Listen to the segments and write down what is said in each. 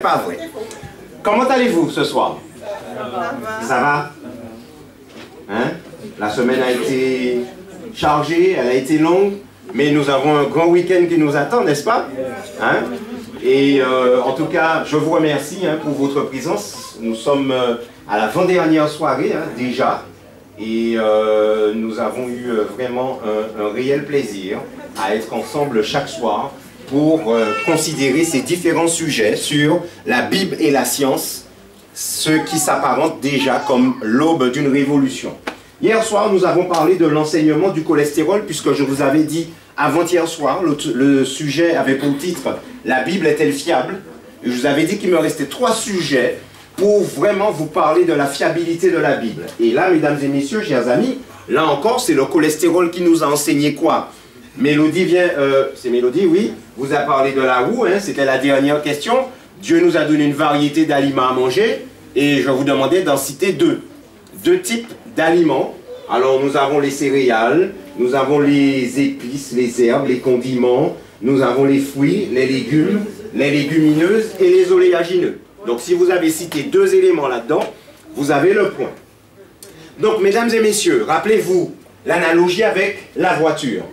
Pas vrai. Comment allez-vous ce soir? Ça va? Hein? La semaine a été chargée, elle a été longue, mais nous avons un grand week-end qui nous attend, n'est-ce pas? Hein? Et en tout cas, je vous remercie pour votre présence. Nous sommes à l'avant-dernière soirée déjà, et nous avons eu vraiment un réel plaisir à être ensemble chaque soir pour considérer ces différents sujets sur la Bible et la science, ce qui s'apparente déjà comme l'aube d'une révolution. Hier soir, nous avons parlé de l'enseignement du cholestérol, puisque je vous avais dit avant-hier soir, le sujet avait pour titre « La Bible est-elle fiable ?» Et je vous avais dit qu'il me restait 3 sujets pour vraiment vous parler de la fiabilité de la Bible. Et là, mesdames et messieurs, chers amis, là encore, c'est le cholestérol qui nous a enseigné quoi? Mélodie vient, c'est Mélodie, oui, vous a parlé de la roue, c'était la dernière question. Dieu nous a donné une variété d'aliments à manger, et je vous demandais d'en citer 2. 2 types d'aliments. Alors nous avons les céréales, nous avons les épices, les herbes, les condiments, nous avons les fruits, les légumes, les légumineuses et les oléagineux. Donc si vous avez cité 2 éléments là-dedans, vous avez le point. Donc mesdames et messieurs, rappelez-vous l'analogie avec la voiture.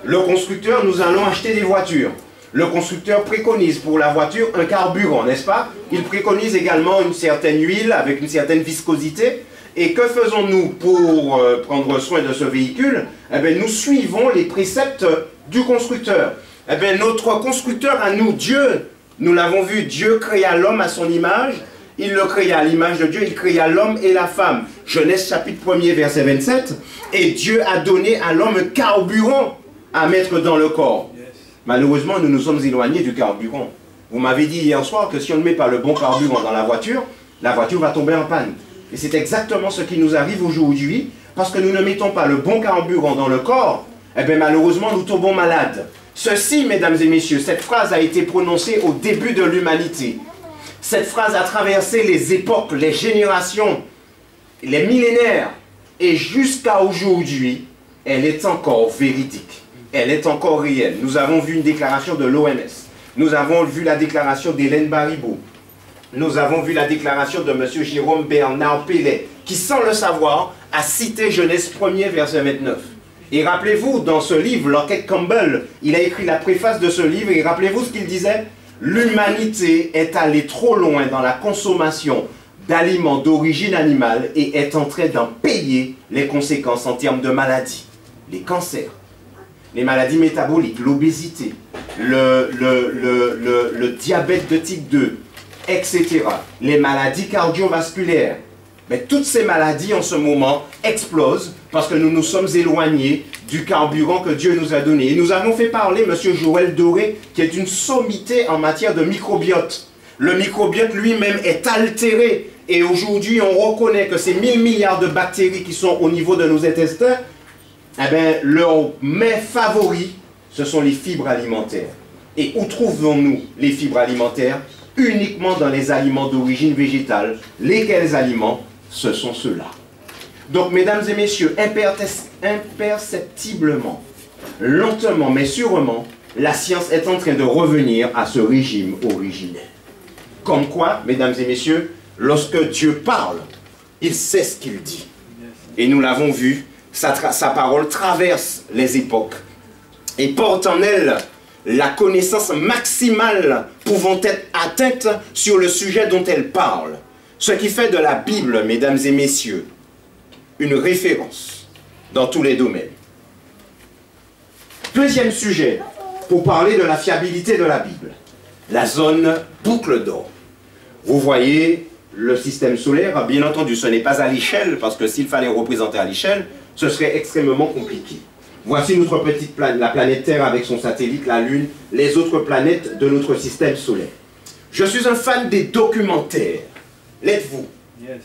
Le constructeur, nous allons acheter des voitures. Le constructeur préconise pour la voiture un carburant, n'est-ce pas? Il préconise également une certaine huile avec une certaine viscosité. Et que faisons-nous pour prendre soin de ce véhicule? Eh bien, nous suivons les préceptes du constructeur. Eh bien, notre constructeur à nous, Dieu, nous l'avons vu, Dieu créa l'homme à son image. Il le créa à l'image de Dieu, il créa l'homme et la femme. Genèse chapitre 1er, verset 27. Et Dieu a donné à l'homme un carburant à mettre dans le corps. Malheureusement, nous nous sommes éloignés du carburant. Vous m'avez dit hier soir que si on ne met pas le bon carburant dans la voiture va tomber en panne. Et c'est exactement ce qui nous arrive aujourd'hui, parce que nous ne mettons pas le bon carburant dans le corps, eh bien malheureusement nous tombons malades. Ceci, mesdames et messieurs, cette phrase a été prononcée au début de l'humanité. Cette phrase a traversé les époques, les générations, les millénaires, et jusqu'à aujourd'hui, elle est encore véridique. Elle est encore réelle. Nous avons vu une déclaration de l'OMS. Nous avons vu la déclaration d'Hélène Baribeau. Nous avons vu la déclaration de M. Jérôme Bernard Pellet, qui, sans le savoir, a cité Genèse 1er, verset 29. Et rappelez-vous, dans ce livre, Lockett Campbell, il a écrit la préface de ce livre, et rappelez-vous ce qu'il disait? L'humanité est allée trop loin dans la consommation d'aliments d'origine animale et est en train d'en payer les conséquences en termes de maladies. Les cancers, les maladies métaboliques, l'obésité, le diabète de type 2, etc. Les maladies cardiovasculaires. Mais toutes ces maladies en ce moment explosent parce que nous nous sommes éloignés du carburant que Dieu nous a donné. Et nous avons fait parler M. Joël Doré, qui est une sommité en matière de microbiote. Le microbiote lui-même est altéré. Et aujourd'hui, on reconnaît que ces 1000 milliards de bactéries qui sont au niveau de nos intestins, eh bien, leur mets favori, ce sont les fibres alimentaires. Et où trouvons-nous les fibres alimentaires? Uniquement dans les aliments d'origine végétale. Lesquels aliments? Ce sont ceux-là. Donc, mesdames et messieurs, imperceptiblement, lentement mais sûrement, la science est en train de revenir à ce régime originel. Comme quoi, mesdames et messieurs, lorsque Dieu parle, il sait ce qu'il dit. Et nous l'avons vu, sa parole traverse les époques et porte en elle la connaissance maximale pouvant être atteinte sur le sujet dont elle parle. Ce qui fait de la Bible, mesdames et messieurs, une référence dans tous les domaines. Deuxième sujet, pour parler de la fiabilité de la Bible, la zone boucle d'or. Vous voyez le système solaire, bien entendu, ce n'est pas à l'échelle, parce que s'il fallait représenter à l'échelle, ce serait extrêmement compliqué. Voici notre petite planète, la planète Terre avec son satellite, la Lune, les autres planètes de notre système solaire. Je suis un fan des documentaires. L'êtes-vous? Yes.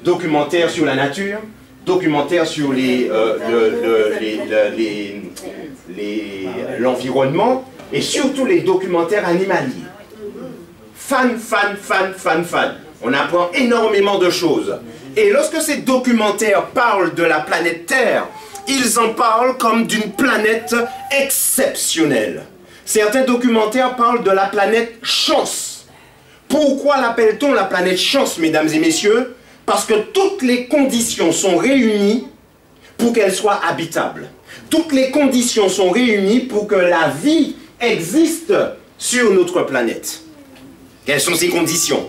Documentaires sur la nature, documentaires sur l'environnement et surtout les documentaires animaliers. Fan. On apprend énormément de choses. Et lorsque ces documentaires parlent de la planète Terre, ils en parlent comme d'une planète exceptionnelle. Certains documentaires parlent de la planète Chance. Pourquoi l'appelle-t-on la planète chance, mesdames et messieurs? Parce que toutes les conditions sont réunies pour qu'elle soit habitable. Toutes les conditions sont réunies pour que la vie existe sur notre planète. Quelles sont ces conditions?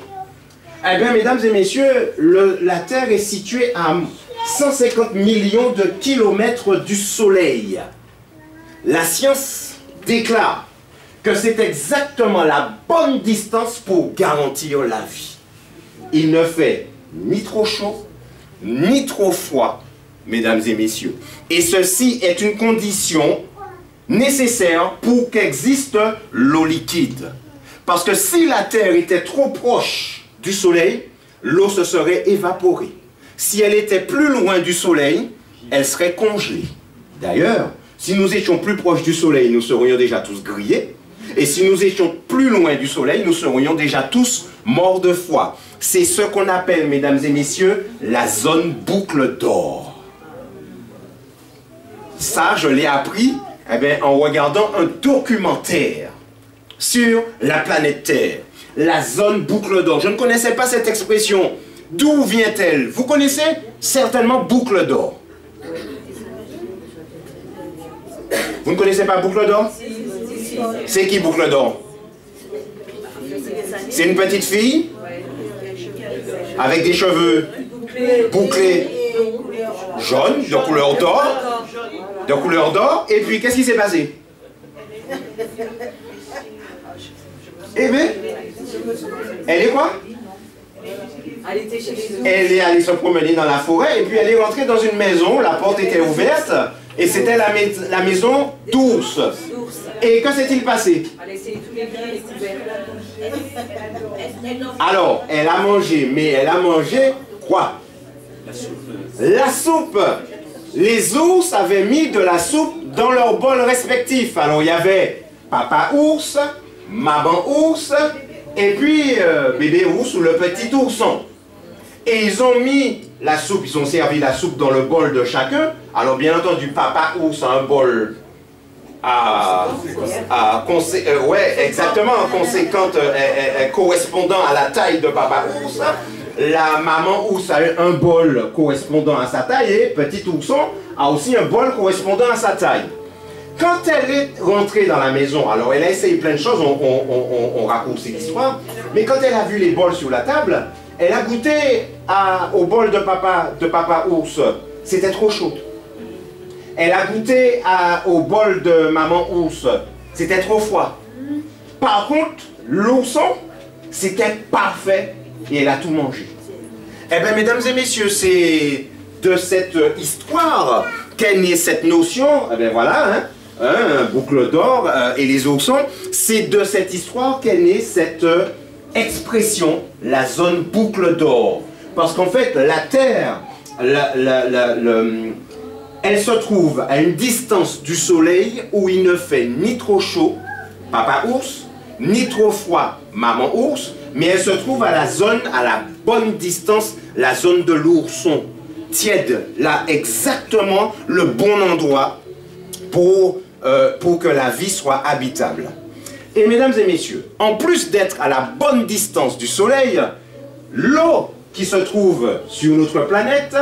Eh bien, mesdames et messieurs, la Terre est située à 150 millions de kilomètres du Soleil. La science déclare que c'est exactement la bonne distance pour garantir la vie. Il ne fait ni trop chaud, ni trop froid, mesdames et messieurs. Et ceci est une condition nécessaire pour qu'existe l'eau liquide. Parce que si la Terre était trop proche du Soleil, l'eau se serait évaporée. Si elle était plus loin du Soleil, elle serait congelée. D'ailleurs, si nous étions plus proches du Soleil, nous serions déjà tous grillés. Et si nous étions plus loin du Soleil, nous serions déjà tous morts de froid. C'est ce qu'on appelle, mesdames et messieurs, la zone boucle d'or. Ça, je l'ai appris en regardant un documentaire sur la planète Terre. La zone boucle d'or. Je ne connaissais pas cette expression. D'où vient-elle? Vous connaissez certainement boucle d'or. Vous ne connaissez pas boucle d'or? C'est qui boucle d'or? C'est une petite fille avec des cheveux bouclés jaunes, de couleur d'or. De couleur d'or. Et puis, qu'est-ce qui s'est passé? Eh bien, elle est quoi? Elle est allée se promener dans la forêt et puis elle est rentrée dans une maison, la porte était ouverte et c'était la maison d'ours. Et que s'est-il passé? Alors, elle a mangé, mais elle a mangé quoi? La soupe. Les ours avaient mis de la soupe dans leurs bols respectifs. Alors, il y avait papa ours, maman ours, et puis bébé ours ou le petit ourson. Et ils ont mis la soupe, ils ont servi la soupe dans le bol de chacun. Alors bien entendu, papa ours a un bol conséquente, correspondant à la taille de papa ours. La maman ours a un bol correspondant à sa taille et petit ourson a aussi un bol correspondant à sa taille. Quand elle est rentrée dans la maison, alors elle a essayé plein de choses, on raccourcit l'histoire, mais quand elle a vu les bols sur la table, elle a goûté au bol de papa ours, c'était trop chaud. Elle a goûté au bol de maman ours, c'était trop froid. Par contre, l'ourson, c'était parfait et elle a tout mangé. Eh bien, mesdames et messieurs, c'est de cette histoire qu'est née cette notion, eh bien voilà, boucle d'or et les oursons, c'est de cette histoire qu'est née cette expression, la zone boucle d'or. Parce qu'en fait, la Terre, elle se trouve à une distance du Soleil où il ne fait ni trop chaud, papa ours, ni trop froid, maman ours, mais elle se trouve à la zone, à la bonne distance, la zone de l'ourson, tiède, là, exactement le bon endroit pour que la vie soit habitable. Et mesdames et messieurs, en plus d'être à la bonne distance du Soleil, l'eau qui se trouve sur notre planète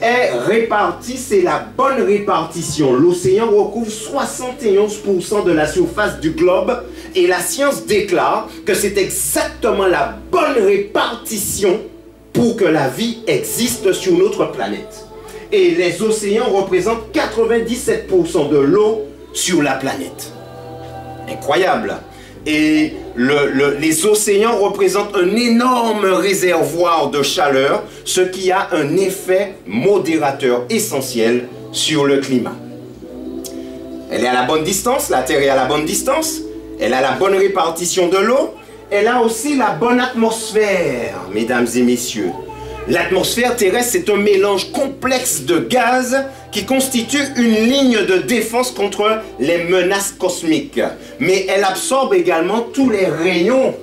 est répartie, c'est la bonne répartition. L'océan recouvre 71% de la surface du globe et la science déclare que c'est exactement la bonne répartition pour que la vie existe sur notre planète. Et les océans représentent 97% de l'eau sur la planète. Incroyable. Et les océans représentent un énorme réservoir de chaleur, ce qui a un effet modérateur essentiel sur le climat. Elle est à la bonne distance, la Terre est à la bonne distance, elle a la bonne répartition de l'eau, elle a aussi la bonne atmosphère, mesdames et messieurs. L'atmosphère terrestre, c'est un mélange complexe de gaz qui constitue une ligne de défense contre les menaces cosmiques. Mais elle absorbe également tous les rayons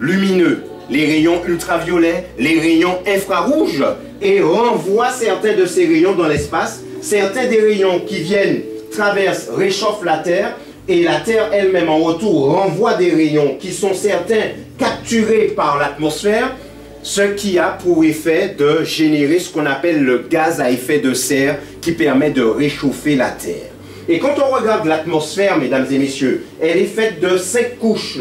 lumineux, les rayons ultraviolets, les rayons infrarouges, et renvoie certains de ces rayons dans l'espace. Certains des rayons qui viennent, traversent, réchauffent la Terre, et la Terre elle-même en retour renvoie des rayons qui sont certains capturés capturé par l'atmosphère, ce qui a pour effet de générer ce qu'on appelle le gaz à effet de serre qui permet de réchauffer la Terre. Et quand on regarde l'atmosphère, mesdames et messieurs, elle est faite de 5 couches.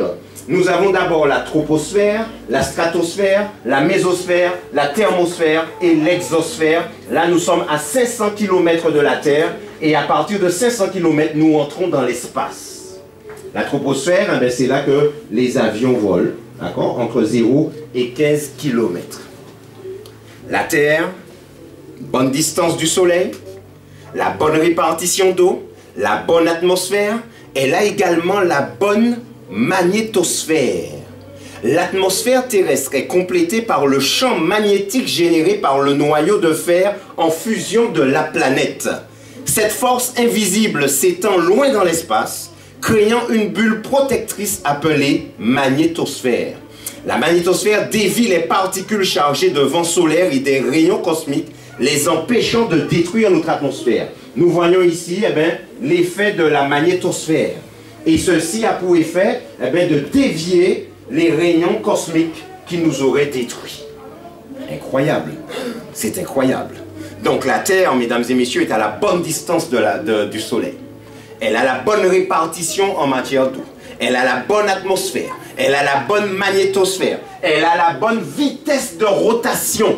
Nous avons d'abord la troposphère, la stratosphère, la mésosphère, la thermosphère et l'exosphère. Là, nous sommes à 500 km de la Terre et à partir de 500 km, nous entrons dans l'espace. La troposphère, eh c'est là que les avions volent, d'accord, entre 0 et 15 km. La Terre, bonne distance du Soleil, la bonne répartition d'eau, la bonne atmosphère, elle a également la bonne magnétosphère. L'atmosphère terrestre est complétée par le champ magnétique généré par le noyau de fer en fusion de la planète. Cette force invisible s'étend loin dans l'espace, créant une bulle protectrice appelée magnétosphère. La magnétosphère dévie les particules chargées de vent solaire et des rayons cosmiques, les empêchant de détruire notre atmosphère. Nous voyons ici l'effet de la magnétosphère. Et ceci a pour effet de dévier les rayons cosmiques qui nous auraient détruits. Incroyable. C'est incroyable. Donc la Terre, mesdames et messieurs, est à la bonne distance du Soleil. Elle a la bonne répartition en matière d'eau. Elle a la bonne atmosphère. Elle a la bonne magnétosphère. Elle a la bonne vitesse de rotation.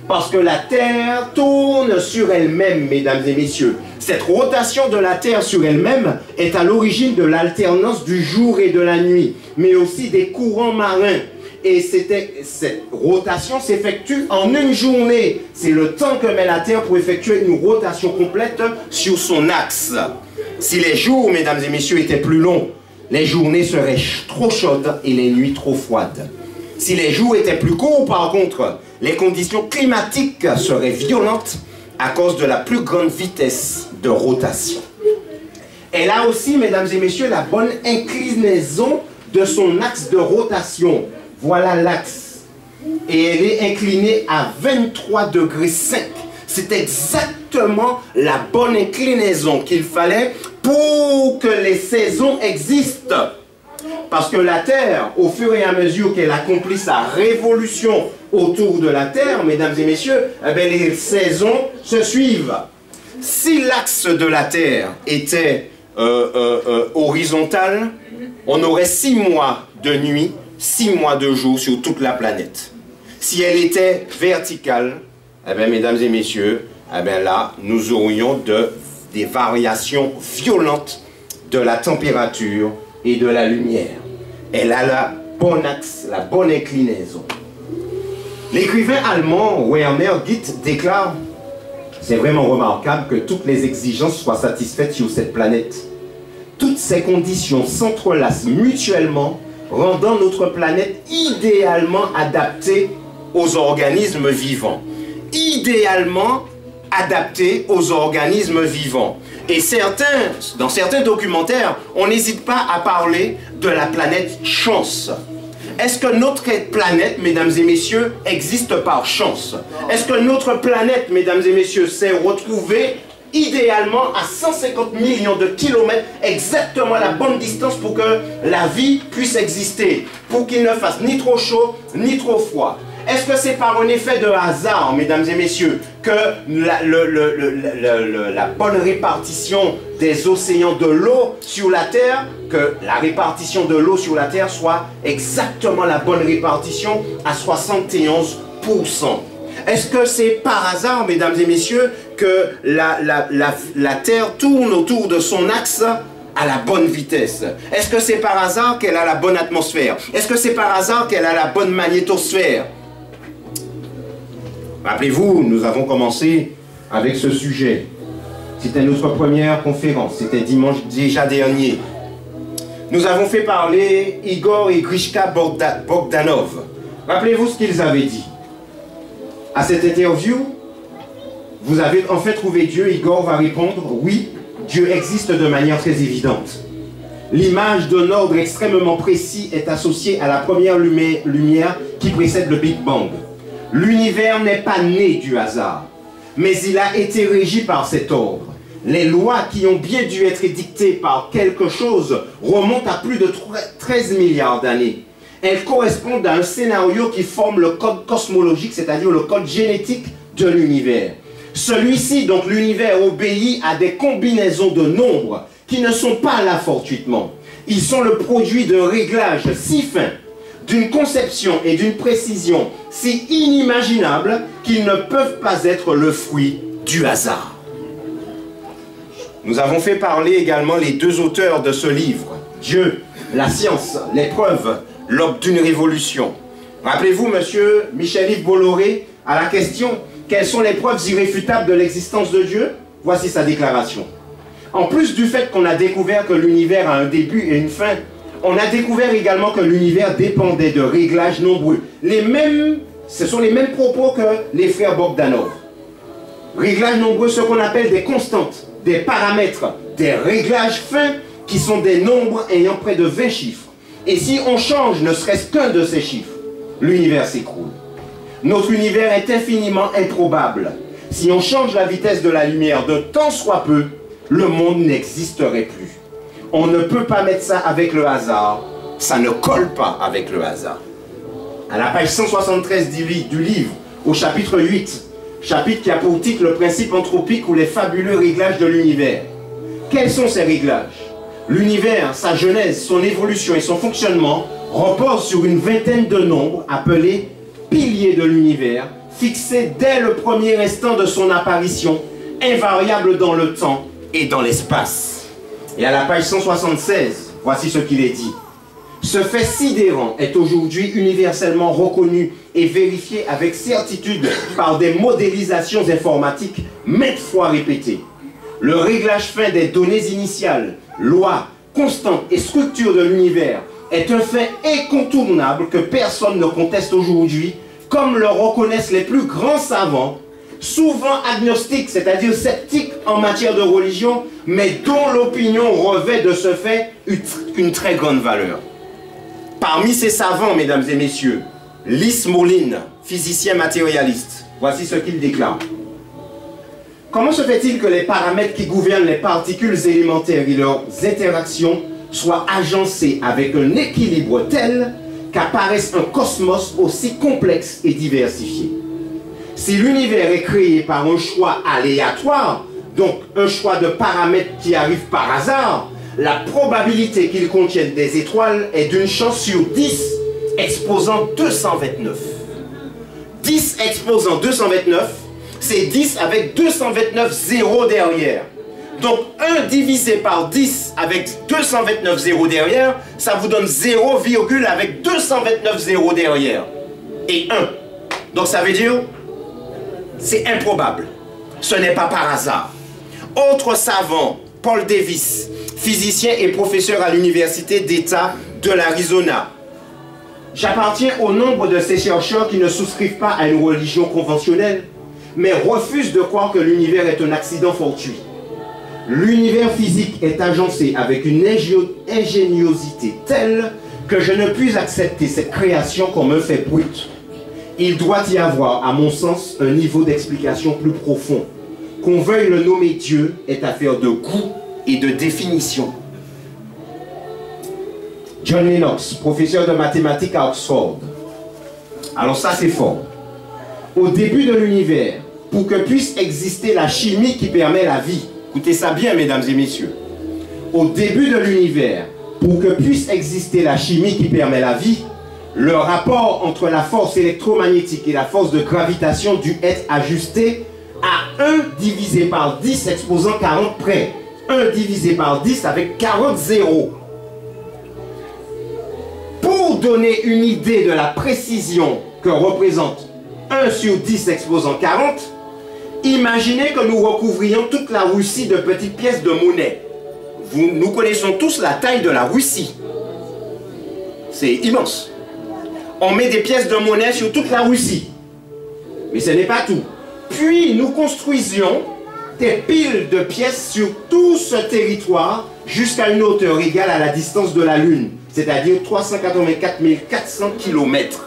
Parce que la Terre tourne sur elle-même, mesdames et messieurs. Cette rotation de la Terre sur elle-même est à l'origine de l'alternance du jour et de la nuit, mais aussi des courants marins. Et cette rotation s'effectue en une journée. C'est le temps que met la Terre pour effectuer une rotation complète sur son axe. Si les jours, mesdames et messieurs, étaient plus longs, les journées seraient trop chaudes et les nuits trop froides. Si les jours étaient plus courts, par contre, les conditions climatiques seraient violentes à cause de la plus grande vitesse de rotation. Elle a aussi, mesdames et messieurs, la bonne inclinaison de son axe de rotation. Voilà l'axe. Et elle est inclinée à 23,5 degrés. C'est exactement la bonne inclinaison qu'il fallait pour que les saisons existent. Parce que la Terre, au fur et à mesure qu'elle accomplit sa révolution autour de la Terre, mesdames et messieurs, les saisons se suivent. Si l'axe de la Terre était horizontal, on aurait 6 mois de nuit, 6 mois de jour sur toute la planète. Si elle était verticale, mesdames et messieurs, là, nous aurions des variations violentes de la température et de la lumière. Elle a la bonne axe, la bonne inclinaison. L'écrivain allemand Werner Gitt déclare « C'est vraiment remarquable que toutes les exigences soient satisfaites sur cette planète. Toutes ces conditions s'entrelacent mutuellement, rendant notre planète idéalement adaptée aux organismes vivants. » Idéalement adaptée aux organismes vivants. Et dans certains documentaires, on n'hésite pas à parler de la planète chance. Est-ce que notre planète, mesdames et messieurs, existe par chance? Est-ce que notre planète, mesdames et messieurs, s'est retrouvée idéalement à 150 millions de kilomètres, exactement la bonne distance pour que la vie puisse exister, pour qu'il ne fasse ni trop chaud, ni trop froid? Est-ce que c'est par un effet de hasard, mesdames et messieurs, que la bonne répartition des océans de l'eau sur la Terre, que la répartition de l'eau sur la Terre soit exactement la bonne répartition à 71%? Est-ce que c'est par hasard, mesdames et messieurs, que la Terre tourne autour de son axe à la bonne vitesse? Est-ce que c'est par hasard qu'elle a la bonne atmosphère? Est-ce que c'est par hasard qu'elle a la bonne magnétosphère? Rappelez-vous, nous avons commencé avec ce sujet. C'était notre première conférence, c'était dimanche déjà dernier. Nous avons fait parler Igor et Grishka Bogdanov. Rappelez-vous ce qu'ils avaient dit. À cette interview, vous avez en fait trouvé Dieu. Igor va répondre, oui, Dieu existe de manière très évidente. L'image d'un ordre extrêmement précis est associée à la première lumière qui précède le Big Bang. L'univers n'est pas né du hasard, mais il a été régi par cet ordre. Les lois qui ont bien dû être édictées par quelque chose remontent à plus de 13 milliards d'années. elles correspondent à un scénario qui forme le code cosmologique, c'est-à-dire le code génétique de l'univers. Celui-ci, donc l'univers, obéit à des combinaisons de nombres qui ne sont pas là fortuitement. Ils sont le produit de réglages si fins, d'une conception et d'une précision si inimaginables qu'ils ne peuvent pas être le fruit du hasard. Nous avons fait parler également les deux auteurs de ce livre, Dieu, la science, les preuves, l'aube d'une révolution. Rappelez-vous, monsieur Michel-Yves Bolloré, à la question « Quelles sont les preuves irréfutables de l'existence de Dieu ?» Voici sa déclaration. En plus du fait qu'on a découvert que l'univers a un début et une fin, on a découvert également que l'univers dépendait de réglages nombreux. Ce sont les mêmes propos que les frères Bogdanov. Réglages nombreux, ce qu'on appelle des constantes, des paramètres, des réglages fins qui sont des nombres ayant près de 20 chiffres. Et si on change ne serait-ce qu'un de ces chiffres, l'univers s'écroule. Notre univers est infiniment improbable. Si on change la vitesse de la lumière de tant soit peu, le monde n'existerait plus. On ne peut pas mettre ça avec le hasard. Ça ne colle pas avec le hasard. À la page 173 du livre, au chapitre 8, chapitre qui a pour titre le principe anthropique ou les fabuleux réglages de l'univers. Quels sont ces réglages? L'univers, sa genèse, son évolution et son fonctionnement reposent sur une vingtaine de nombres appelés piliers de l'univers, fixés dès le premier instant de son apparition, invariables dans le temps et dans l'espace. Et à la page 176, voici ce qu'il est dit. Ce fait sidérant est aujourd'hui universellement reconnu et vérifié avec certitude par des modélisations informatiques maintes fois répétées. Le réglage fin des données initiales, lois, constantes et structures de l'univers est un fait incontournable que personne ne conteste aujourd'hui, comme le reconnaissent les plus grands savants, souvent agnostiques, c'est-à-dire sceptiques en matière de religion, mais dont l'opinion revêt de ce fait une très grande valeur. Parmi ces savants, mesdames et messieurs, Lis Moline, physicien matérialiste, voici ce qu'il déclare. Comment se fait-il que les paramètres qui gouvernent les particules élémentaires et leurs interactions soient agencés avec un équilibre tel qu'apparaisse un cosmos aussi complexe et diversifié? Si l'univers est créé par un choix aléatoire, donc un choix de paramètres qui arrivent par hasard, la probabilité qu'il contienne des étoiles est d'une chance sur 10 exposant 229. 10 exposant 229, c'est 10 avec 229 zéros derrière. Donc 1 divisé par 10 avec 229 zéros derrière, ça vous donne 0, avec 229 zéros derrière. Et 1. Donc ça veut dire, c'est improbable. Ce n'est pas par hasard. Autre savant, Paul Davis, physicien et professeur à l'université d'État de l'Arizona. J'appartiens au nombre de ces chercheurs qui ne souscrivent pas à une religion conventionnelle, mais refusent de croire que l'univers est un accident fortuit. L'univers physique est agencé avec une ingéniosité telle que je ne puis accepter cette création comme un fait brut. Il doit y avoir, à mon sens, un niveau d'explication plus profond. Qu'on veuille le nommer Dieu est affaire de goût et de définition. John Lennox, professeur de mathématiques à Oxford. Alors ça c'est fort. Au début de l'univers, pour que puisse exister la chimie qui permet la vie, écoutez ça bien mesdames et messieurs, au début de l'univers, pour que puisse exister la chimie qui permet la vie, le rapport entre la force électromagnétique et la force de gravitation dut être ajusté à 1 divisé par 10 exposant 40 près. 1 divisé par 10 avec 40 zéros. Pour donner une idée de la précision que représente 1 sur 10 exposant 40, imaginez que nous recouvrions toute la Russie de petites pièces de monnaie. Nous connaissons tous la taille de la Russie. C'est immense. On met des pièces de monnaie sur toute la Russie. Mais ce n'est pas tout. Puis nous construisions des piles de pièces sur tout ce territoire jusqu'à une hauteur égale à la distance de la Lune, c'est-à-dire 384 400 km.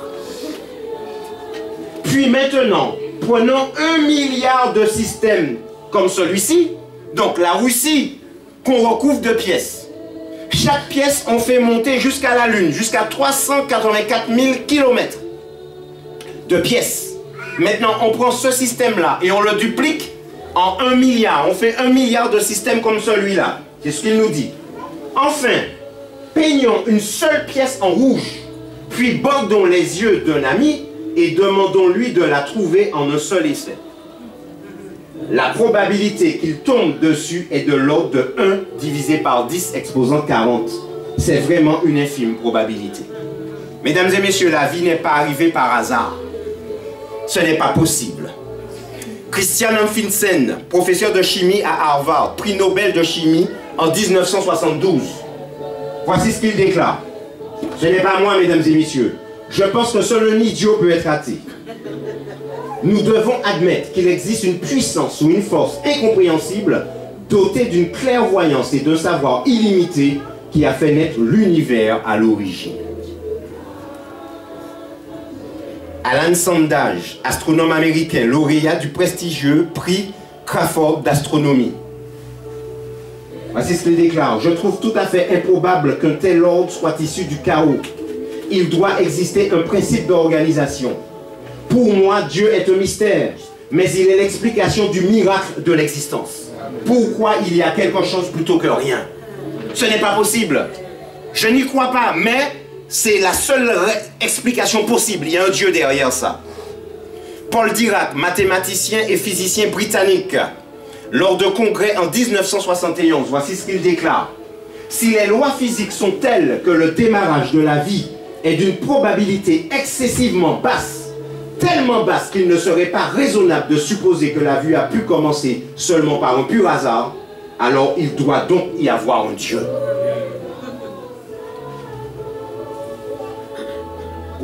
Puis maintenant, prenons 1 milliard de systèmes comme celui-ci, donc la Russie qu'on recouvre de pièces. Chaque pièce, on fait monter jusqu'à la Lune, jusqu'à 384 000 km de pièces. Maintenant, on prend ce système-là et on le duplique en 1 milliard. On fait 1 milliard de systèmes comme celui-là. C'est ce qu'il nous dit. Enfin, peignons une seule pièce en rouge, puis bordons les yeux d'un ami et demandons-lui de la trouver en un seul essai. La probabilité qu'il tombe dessus est de l'ordre de 1 divisé par 10 exposant 40. C'est vraiment une infime probabilité. Mesdames et messieurs, la vie n'est pas arrivée par hasard. Ce n'est pas possible. Christian Amundsen, professeur de chimie à Harvard, prix Nobel de chimie en 1972. Voici ce qu'il déclare. Ce n'est pas moi, mesdames et messieurs. Je pense que seul un idiot peut être athée. Nous devons admettre qu'il existe une puissance ou une force incompréhensible dotée d'une clairvoyance et d'un savoir illimité qui a fait naître l'univers à l'origine. Alan Sandage, astronome américain, lauréat du prestigieux prix Crawford d'astronomie. Voici ce qu'il déclare. Je trouve tout à fait improbable qu'un tel ordre soit issu du chaos. Il doit exister un principe d'organisation. Pour moi, Dieu est un mystère, mais il est l'explication du miracle de l'existence. Pourquoi il y a quelque chose plutôt que rien? Ce n'est pas possible. Je n'y crois pas, mais c'est la seule explication possible. Il y a un Dieu derrière ça. Paul Dirac, mathématicien et physicien britannique, lors de congrès en 1971, voici ce qu'il déclare. Si les lois physiques sont telles que le démarrage de la vie est d'une probabilité excessivement basse, tellement basse qu'il ne serait pas raisonnable de supposer que la vie a pu commencer seulement par un pur hasard, alors il doit donc y avoir un Dieu.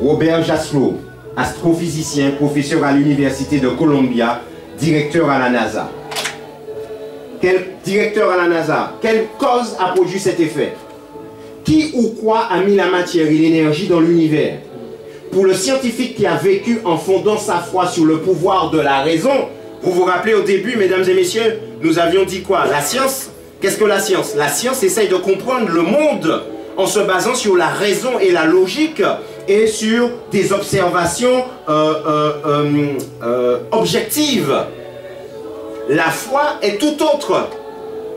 Robert Jaslow, astrophysicien, professeur à l'université de Columbia, directeur à la NASA. Quel directeur à la NASA? Quelle cause a produit cet effet? Qui ou quoi a mis la matière et l'énergie dans l'univers? Pour le scientifique qui a vécu en fondant sa foi sur le pouvoir de la raison, vous vous rappelez au début, mesdames et messieurs, nous avions dit quoi? La science, qu'est-ce que la science? La science essaye de comprendre le monde en se basant sur la raison et la logique et sur des observations objectives. La foi est tout autre.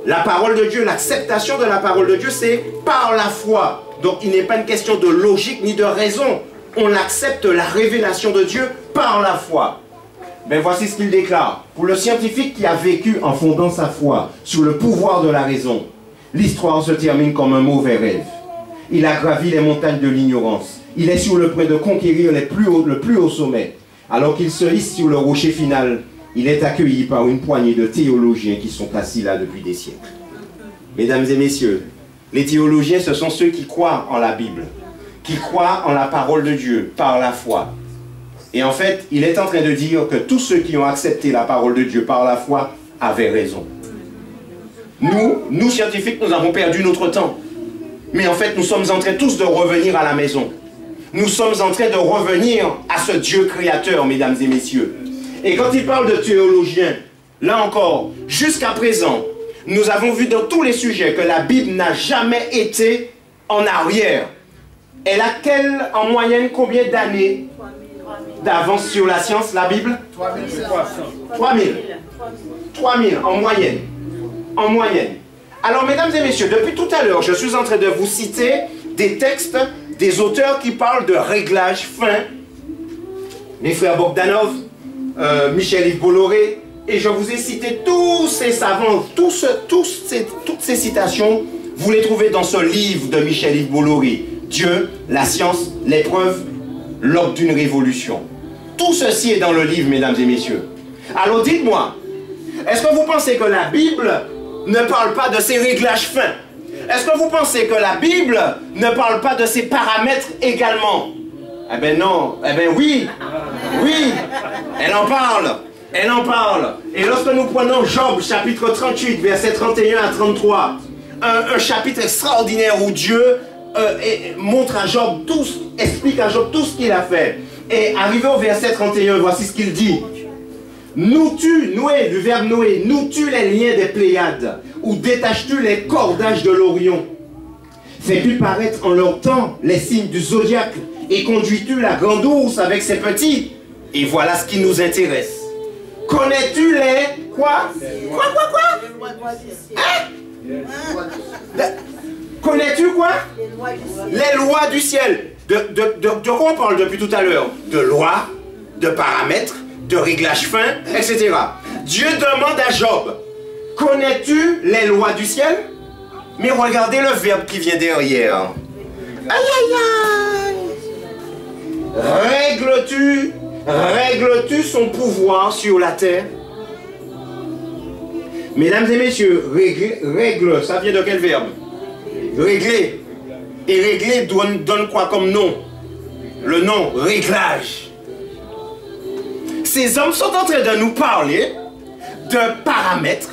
La parole de Dieu, l'acceptation de la parole de Dieu, c'est par la foi. Donc il n'est pas une question de logique ni de raison. On accepte la révélation de Dieu par la foi. Mais voici ce qu'il déclare. Pour le scientifique qui a vécu en fondant sa foi sur le pouvoir de la raison, l'histoire se termine comme un mauvais rêve. Il a gravi les montagnes de l'ignorance. Il est sur le point de conquérir le plus haut sommet. Alors qu'il se hisse sur le rocher final, il est accueilli par une poignée de théologiens qui sont assis là depuis des siècles. Mesdames et messieurs, les théologiens, ce sont ceux qui croient en la Bible, qui croient en la parole de Dieu par la foi. Et en fait, il est en train de dire que tous ceux qui ont accepté la parole de Dieu par la foi avaient raison. Nous scientifiques, nous avons perdu notre temps. Mais en fait, nous sommes en train tous de revenir à la maison. Nous sommes en train de revenir à ce Dieu créateur, mesdames et messieurs. Et quand il parle de théologiens, là encore, jusqu'à présent, nous avons vu dans tous les sujets que la Bible n'a jamais été en arrière. Elle a en moyenne combien d'années d'avance sur la science, la Bible? 3000 en moyenne. En moyenne. Alors, mesdames et messieurs, depuis tout à l'heure, je suis en train de vous citer des textes des auteurs qui parlent de réglage fin. Les frères Bogdanov, Michel-Yves Bolloré, et je vous ai cité tous ces savants, toutes ces citations, vous les trouvez dans ce livre de Michel-Yves Bolloré, Dieu, la science, les preuves, l'aube d'une révolution. Tout ceci est dans le livre, mesdames et messieurs. Alors dites-moi, est-ce que vous pensez que la Bible ne parle pas de ses réglages fins? Est-ce que vous pensez que la Bible ne parle pas de ses paramètres également? Eh bien non, eh bien oui, oui, elle en parle, elle en parle. Et lorsque nous prenons Job, chapitre 38, versets 31 à 33, un chapitre extraordinaire où Dieu montre à Job explique à Job tout ce qu'il a fait. Et arrivé au verset 31, voici ce qu'il dit. Noues-tu, nouer, du verbe nouer, noues-tu les liens des Pléiades, ou détaches-tu les cordages de l'Orion? Fais-tu paraître en leur temps les signes du zodiaque et conduis-tu la grande ours avec ses petits? Et voilà ce qui nous intéresse. Connais-tu les... Quoi? Hein? Connais-tu quoi? Les lois du ciel. De quoi on parle depuis tout à l'heure? De lois, de paramètres, de réglages fins, etc. Dieu demande à Job, connais-tu les lois du ciel? Mais regardez le verbe qui vient derrière. Aïe aïe aïe. Règles-tu son pouvoir sur la terre? Mesdames et messieurs, règle, ça vient de quel verbe? Régler. Et régler donne quoi comme nom? Le nom, réglage. Ces hommes sont en train de nous parler de paramètres,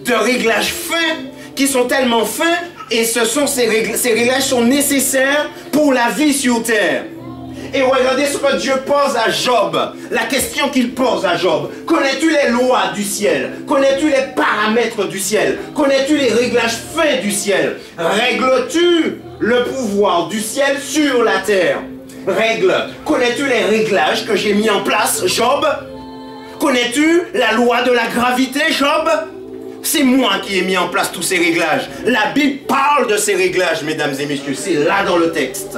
de réglages fins, qui sont tellement fins, et ces réglages sont nécessaires pour la vie sur terre. Et regardez ce que Dieu pose à Job, la question qu'il pose à Job. Connais-tu les lois du ciel? Connais-tu les paramètres du ciel? Connais-tu les réglages fins du ciel? Règles-tu le pouvoir du ciel sur la terre? Connais-tu les réglages que j'ai mis en place, Job? Connais-tu la loi de la gravité, Job? C'est moi qui ai mis en place tous ces réglages. La Bible parle de ces réglages, mesdames et messieurs. C'est là dans le texte.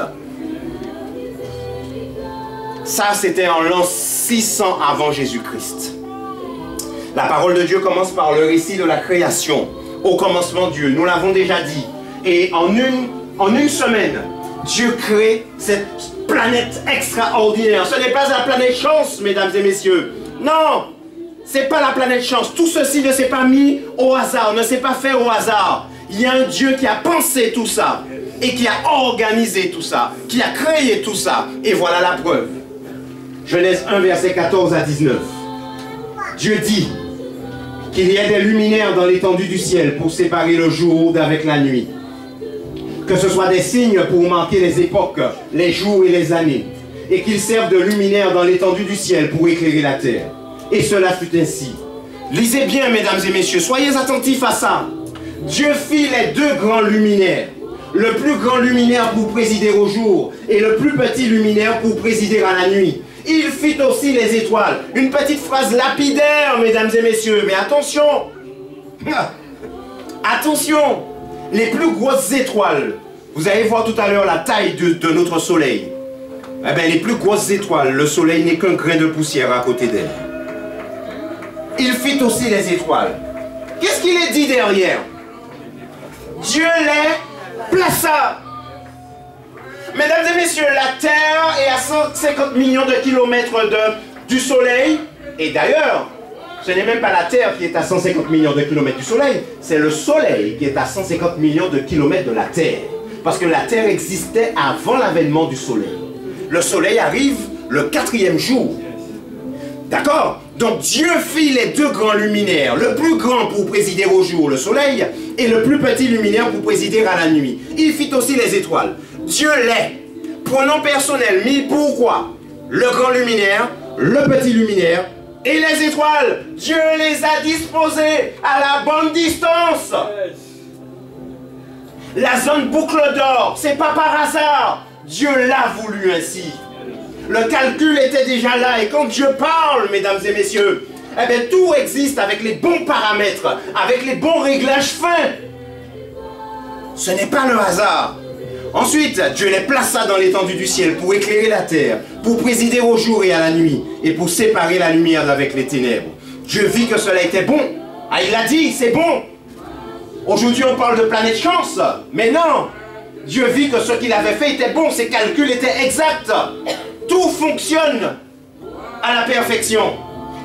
Ça, c'était en l'an 600 avant Jésus-Christ. La parole de Dieu commence par le récit de la création. Au commencement, Dieu, nous l'avons déjà dit. Et en une semaine, Dieu crée cette planète extraordinaire. Ce n'est pas la planète chance, mesdames et messieurs. Non, ce n'est pas la planète chance. Tout ceci ne s'est pas mis au hasard, ne s'est pas fait au hasard. Il y a un Dieu qui a pensé tout ça et qui a organisé tout ça, qui a créé tout ça. Et voilà la preuve. Genèse 1, verset 14 à 19. Dieu dit qu'il y ait des luminaires dans l'étendue du ciel pour séparer le jour d'avec la nuit. Que ce soit des signes pour marquer les époques, les jours et les années. Et qu'ils servent de luminaires dans l'étendue du ciel pour éclairer la terre. Et cela fut ainsi. Lisez bien, mesdames et messieurs, soyez attentifs à ça. Dieu fit les deux grands luminaires. Le plus grand luminaire pour présider au jour et le plus petit luminaire pour présider à la nuit. Il fit aussi les étoiles. Une petite phrase lapidaire, mesdames et messieurs. Mais attention. Attention. Les plus grosses étoiles. Vous allez voir tout à l'heure la taille de notre soleil. Eh bien, les plus grosses étoiles, le soleil n'est qu'un grain de poussière à côté d'elle. Il fit aussi les étoiles. Qu'est-ce qu'il est dit derrière? Dieu les plaça. Mesdames et messieurs, la Terre est à 150 millions de kilomètres du Soleil. Et d'ailleurs, ce n'est même pas la Terre qui est à 150 millions de kilomètres du Soleil. C'est le Soleil qui est à 150 millions de kilomètres de la Terre. Parce que la Terre existait avant l'avènement du Soleil. Le Soleil arrive le 4e jour. D'accord? Donc Dieu fit les deux grands luminaires. Le plus grand pour présider au jour, le Soleil, et le plus petit luminaire pour présider à la nuit. Il fit aussi les étoiles. Dieu les, pronom personnel, mis pourquoi? Le grand luminaire, le petit luminaire et les étoiles. Dieu les a disposés à la bonne distance. La zone boucle d'or, c'est pas par hasard. Dieu l'a voulu ainsi. Le calcul était déjà là et quand Dieu parle, mesdames et messieurs, eh bien tout existe avec les bons paramètres, avec les bons réglages fins. Ce n'est pas le hasard. Ensuite, Dieu les plaça dans l'étendue du ciel pour éclairer la terre, pour présider au jour et à la nuit, et pour séparer la lumière d'avec les ténèbres. Dieu vit que cela était bon. Ah, il a dit, c'est bon. Aujourd'hui, on parle de planète chance, mais non. Dieu vit que ce qu'il avait fait était bon, ses calculs étaient exacts. Tout fonctionne à la perfection.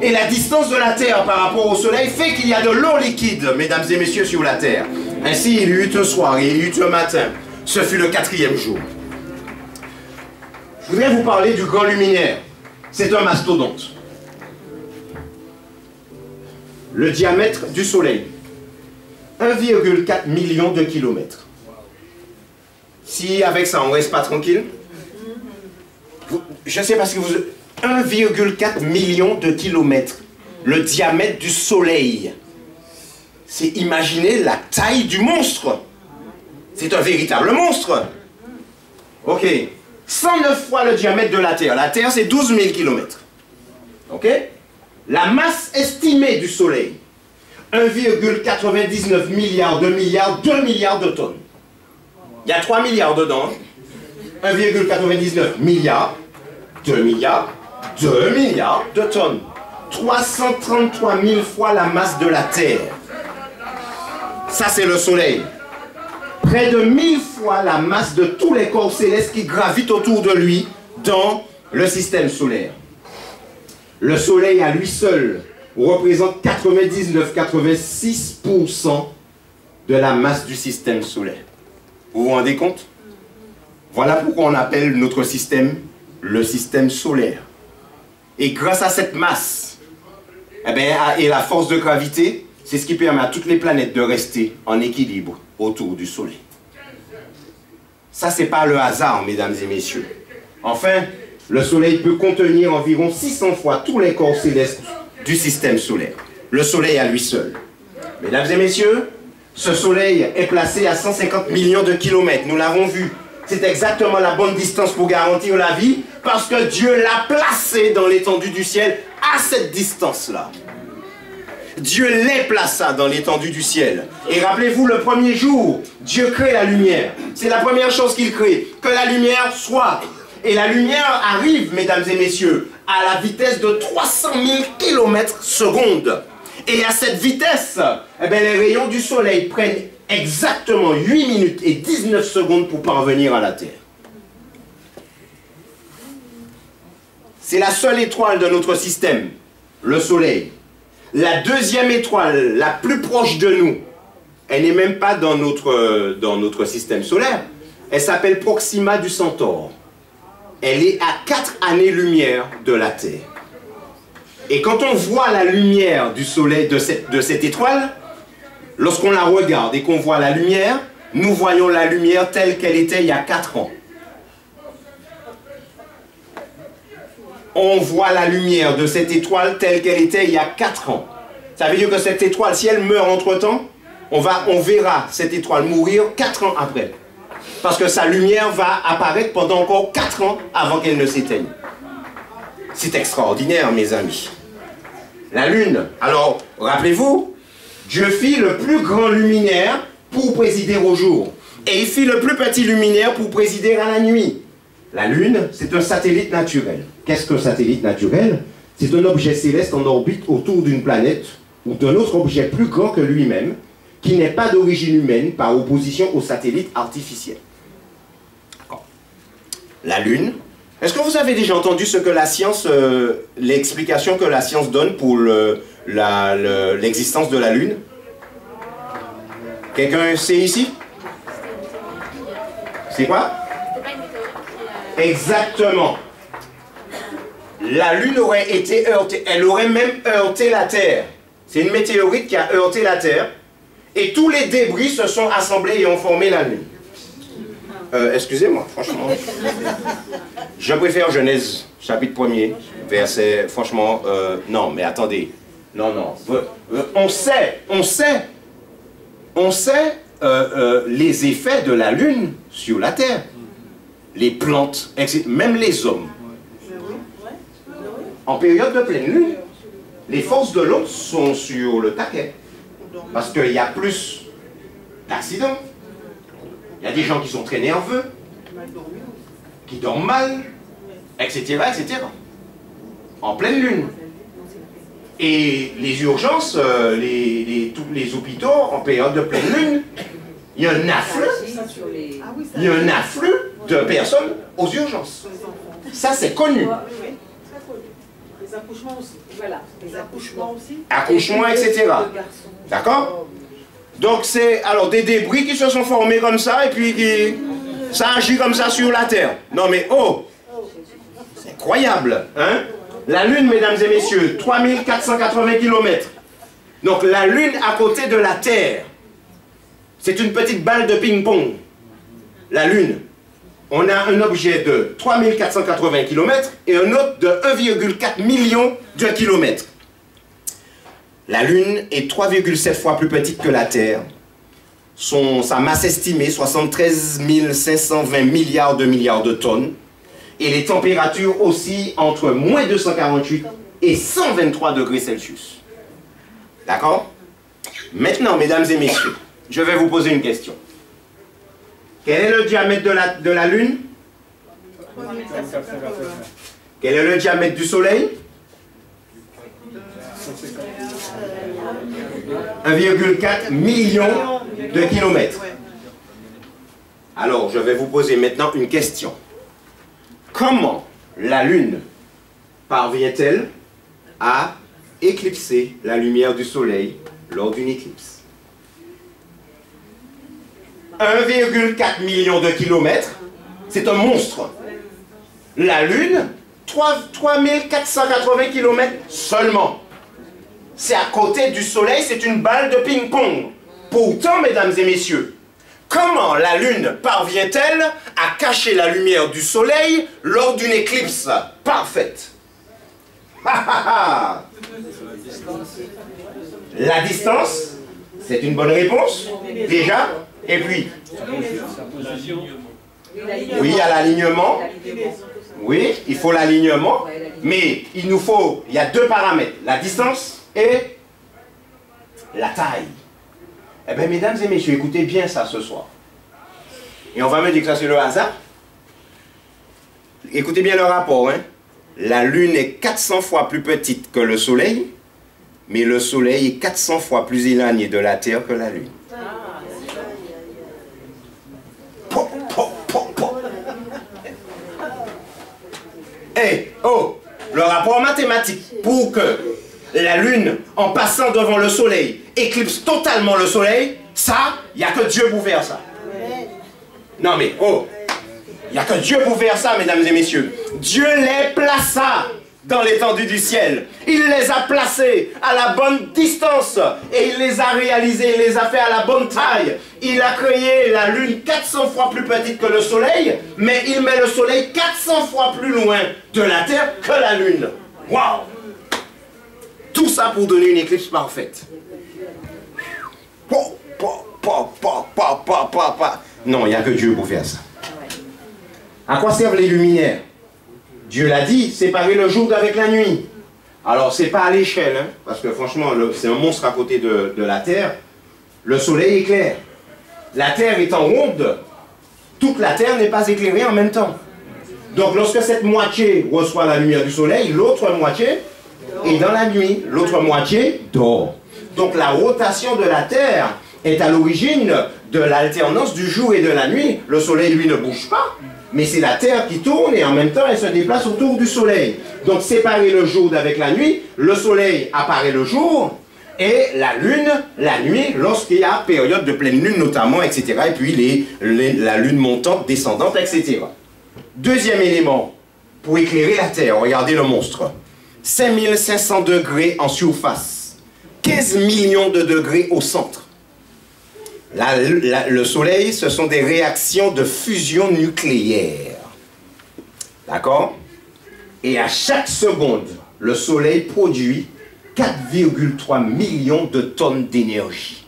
Et la distance de la terre par rapport au soleil fait qu'il y a de l'eau liquide, mesdames et messieurs, sur la terre. Ainsi, il y eut un soir et il y eut un matin. Ce fut le 4e jour. Je voudrais vous parler du grand luminaire. C'est un mastodonte. Le diamètre du soleil, 1,4 million de kilomètres. Si avec ça on ne reste pas tranquille, je ne sais pas si vous... 1,4 million de kilomètres. Le diamètre du soleil. C'est imaginer la taille du monstre. C'est un véritable monstre. Ok. 109 fois le diamètre de la Terre. La Terre, c'est 12 000 km. Ok. La masse estimée du Soleil, 1,99 milliard de milliards, 2 milliards de tonnes. Il y a 3 milliards dedans. 1,99 milliard, 2 milliards, 2 milliards de tonnes. 333 000 fois la masse de la Terre. Ça, c'est le Soleil. Près de 1000 fois la masse de tous les corps célestes qui gravitent autour de lui dans le système solaire. Le Soleil à lui seul représente 99-86% de la masse du système solaire. Vous vous rendez compte? Voilà pourquoi on appelle notre système le système solaire. Et grâce à cette masse, et la force de gravité, c'est ce qui permet à toutes les planètes de rester en équilibre autour du Soleil. Ça, c'est pas le hasard, mesdames et messieurs. Enfin, le Soleil peut contenir environ 600 fois tous les corps célestes du système solaire. Le Soleil à lui seul. Mesdames et messieurs, ce Soleil est placé à 150 millions de kilomètres. Nous l'avons vu. C'est exactement la bonne distance pour garantir la vie, parce que Dieu l'a placé dans l'étendue du ciel à cette distance-là. Dieu les plaça dans l'étendue du ciel. Et rappelez-vous, le premier jour, Dieu crée la lumière. C'est la première chose qu'il crée. Que la lumière soit. Et la lumière arrive, mesdames et messieurs, à la vitesse de 300 000 km/s. Et à cette vitesse, les rayons du soleil prennent exactement 8 minutes et 19 secondes pour parvenir à la Terre. C'est la seule étoile de notre système, le soleil. La deuxième étoile, la plus proche de nous, elle n'est même pas dans notre système solaire. Elle s'appelle Proxima du Centaure. Elle est à 4 années-lumière de la Terre. Et quand on voit la lumière du soleil de cette étoile, lorsqu'on la regarde et qu'on voit la lumière, nous voyons la lumière telle qu'elle était il y a 4 ans. On voit la lumière de cette étoile telle qu'elle était il y a 4 ans. Ça veut dire que cette étoile, si elle meurt entre-temps, on verra cette étoile mourir 4 ans après. Parce que sa lumière va apparaître pendant encore 4 ans avant qu'elle ne s'éteigne. C'est extraordinaire, mes amis. La Lune. Alors, rappelez-vous, Dieu fit le plus grand luminaire pour présider au jour. Et il fit le plus petit luminaire pour présider à la nuit. La Lune, c'est un satellite naturel. Qu'est-ce qu'un satellite naturel? C'est un objet céleste en orbite autour d'une planète ou d'un autre objet plus grand que lui-même, qui n'est pas d'origine humaine par opposition au satellite artificiel. La Lune. Est-ce que vous avez déjà entendu ce que la science, l'explication que la science donne pour l'existence de la Lune? Quelqu'un sait ici? C'est quoi? Exactement. La Lune aurait été heurtée, elle aurait même heurté la Terre. C'est une météorite qui a heurté la Terre. Et tous les débris se sont assemblés et ont formé la Lune. Excusez-moi, franchement. Je préfère Genèse, chapitre 1er, verset, franchement, non, mais attendez. Non, non. On sait les effets de la Lune sur la Terre. Les plantes, etc., même les hommes. En période de pleine lune, les forces de l'eau sont sur le taquet. Parce qu'il y a plus d'accidents. Il y a des gens qui sont très nerveux, qui dorment mal, etc., etc. En pleine lune. Et les urgences, tous les hôpitaux, en période de pleine lune, il y a un afflux de personnes aux urgences. Ça, c'est connu. Les accouchements aussi. Voilà, les accouchements aussi. Accouchements, etc. D'accord? Donc, c'est alors des débris qui se sont formés comme ça et puis ça agit comme ça sur la Terre. Non, mais oh! C'est incroyable, hein? La Lune, mesdames et messieurs, 3480 km. Donc, la Lune à côté de la Terre, c'est une petite balle de ping-pong. La Lune. On a un objet de 3480 km et un autre de 1,4 million de kilomètres. La Lune est 3,7 fois plus petite que la Terre. sa masse estimée, 73 520 milliards de tonnes. Et les températures aussi entre moins 248 et 123 degrés Celsius. D'accord? Maintenant, mesdames et messieurs, je vais vous poser une question. Quel est le diamètre de la Lune? Quel est le diamètre du Soleil? 1,4 million de kilomètres. Alors, je vais vous poser maintenant une question. Comment la Lune parvient-elle à éclipser la lumière du Soleil lors d'une éclipse? 1,4 million de kilomètres, c'est un monstre. La Lune, 3480 kilomètres seulement. C'est à côté du Soleil, c'est une balle de ping-pong. Pourtant, mesdames et messieurs, comment la Lune parvient-elle à cacher la lumière du Soleil lors d'une éclipse parfaite? La distance, c'est une bonne réponse, déjà. Et puis, oui, il y a l'alignement. Oui, il faut l'alignement. Mais il y a deux paramètres, la distance et la taille. Eh bien, mesdames et messieurs, écoutez bien ça ce soir. Et on va me dire que ça c'est le hasard. Écoutez bien le rapport, hein. La Lune est 400 fois plus petite que le Soleil, mais le Soleil est 400 fois plus éloigné de la Terre que la Lune. Le rapport mathématique pour que la Lune, en passant devant le Soleil, éclipse totalement le Soleil, ça, il n'y a que Dieu pour faire ça. Non mais, il n'y a que Dieu pour faire ça, mesdames et messieurs. Dieu les plaça dans l'étendue du ciel. Il les a placés à la bonne distance et il les a réalisés, il les a fait à la bonne taille. Il a créé la Lune 400 fois plus petite que le Soleil, mais il met le Soleil 400 fois plus loin de la Terre que la Lune. Waouh! Tout ça pour donner une éclipse parfaite. Non, il n'y a que Dieu pour faire ça. À quoi servent les luminaires? Dieu l'a dit, séparer le jour d'avec la nuit. Alors, c'est pas à l'échelle, hein, parce que franchement, c'est un monstre à côté de la Terre. Le Soleil est clair. La Terre étant ronde, toute la Terre n'est pas éclairée en même temps. Donc, lorsque cette moitié reçoit la lumière du Soleil, l'autre moitié est dans la nuit. L'autre moitié dort. Donc, la rotation de la Terre est à l'origine de l'alternance du jour et de la nuit. Le Soleil, lui, ne bouge pas. Mais c'est la Terre qui tourne et en même temps elle se déplace autour du Soleil. Donc séparer le jour d'avec la nuit, le Soleil apparaît le jour et la Lune la nuit lorsqu'il y a période de pleine Lune notamment, etc. Et puis la Lune montante, descendante, etc. Deuxième élément, pour éclairer la Terre, regardez le monstre. 5500 degrés en surface, 15 millions de degrés au centre. Le Soleil, ce sont des réactions de fusion nucléaire. D'accord? Et à chaque seconde, le Soleil produit 4,3 millions de tonnes d'énergie.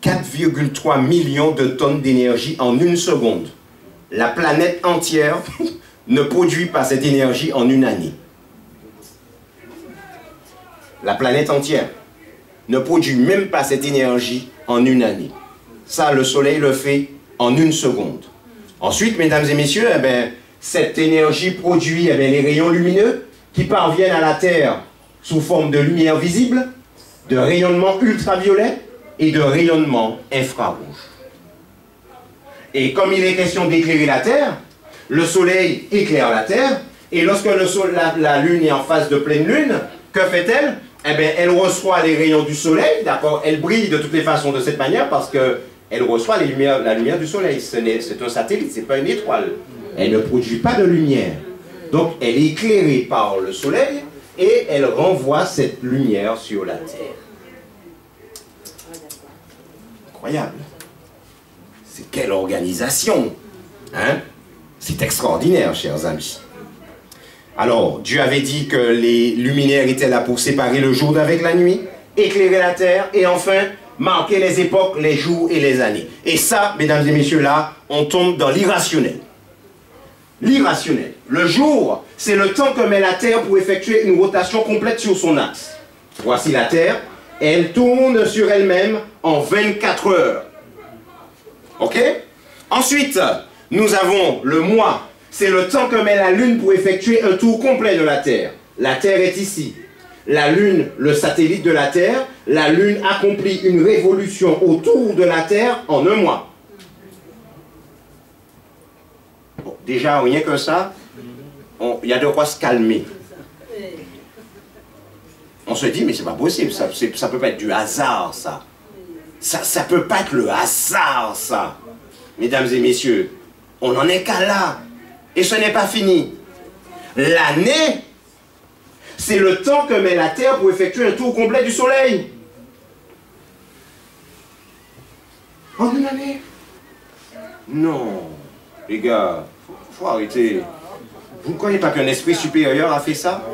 4,3 millions de tonnes d'énergie en une seconde. La planète entière ne produit pas cette énergie en une année. La planète entière ne produit même pas cette énergie en une année. Ça, le Soleil le fait en une seconde. Ensuite, mesdames et messieurs, cette énergie produit les rayons lumineux qui parviennent à la Terre sous forme de lumière visible, de rayonnement ultraviolet et de rayonnement infrarouge. Et comme il est question d'éclairer la Terre, le Soleil éclaire la Terre, et lorsque la Lune est en phase de pleine Lune, que fait-elle? Elle reçoit les rayons du Soleil, d'accord? Elle brille de toutes les façons de cette manière parce qu'elle reçoit la lumière du Soleil. C'est un satellite, ce n'est pas une étoile. Elle ne produit pas de lumière. Donc, elle est éclairée par le Soleil et elle renvoie cette lumière sur la Terre. Incroyable. C'est quelle organisation, hein? C'est extraordinaire, chers amis. Alors, Dieu avait dit que les luminaires étaient là pour séparer le jour d'avec la nuit, éclairer la terre et enfin marquer les époques, les jours et les années. Et ça, mesdames et messieurs, là, on tombe dans l'irrationnel. L'irrationnel. Le jour, c'est le temps que met la Terre pour effectuer une rotation complète sur son axe. Voici la Terre, elle tourne sur elle-même en 24 heures. Ok? Ensuite, nous avons le mois. C'est le temps que met la Lune pour effectuer un tour complet de la Terre. La Terre est ici. La Lune, le satellite de la Terre, la Lune accomplit une révolution autour de la Terre en un mois. Bon, déjà, rien que ça, il y a de quoi se calmer. On se dit, mais c'est pas possible, ça peut pas être du hasard, ça. Ça peut pas être le hasard, ça. Mesdames et messieurs, on n'en est qu'à là. Et ce n'est pas fini. L'année, c'est le temps que met la Terre pour effectuer un tour complet du Soleil. En une année? Non. Les gars, faut arrêter. Vous ne croyez pas qu'un esprit supérieur a fait ça?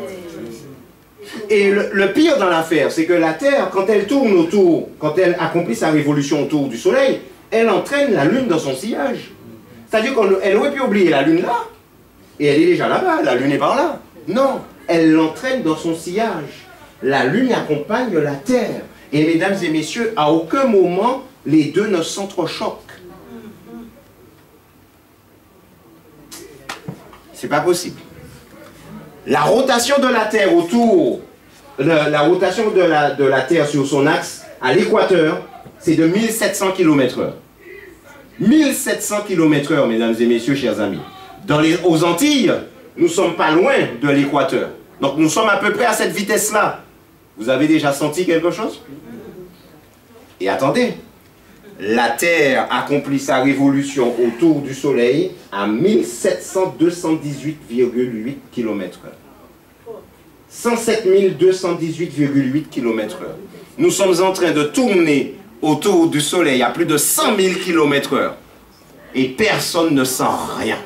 Et le pire dans l'affaire, c'est que la Terre, quand elle tourne autour, quand elle accomplit sa révolution autour du Soleil, elle entraîne la Lune dans son sillage. C'est-à-dire qu'elle aurait pu oublier la Lune là, et elle est déjà là-bas, la Lune est par là. Non, elle l'entraîne dans son sillage. La Lune accompagne la Terre. Et mesdames et messieurs, à aucun moment, les deux ne s'entrechoquent. C'est pas possible. La rotation de la Terre autour, la rotation de la Terre sur son axe à l'équateur, c'est de 1700 km/h. 1700 km/h, mesdames et messieurs, chers amis. Aux Antilles, nous ne sommes pas loin de l'équateur. Donc nous sommes à peu près à cette vitesse-là. Vous avez déjà senti quelque chose? Et attendez, la Terre accomplit sa révolution autour du Soleil à 1700-218,8 km/h. 107 218,8 km/h. Nous sommes en train de tourner autour du Soleil à plus de 100 000 km/h. Et personne ne sent rien.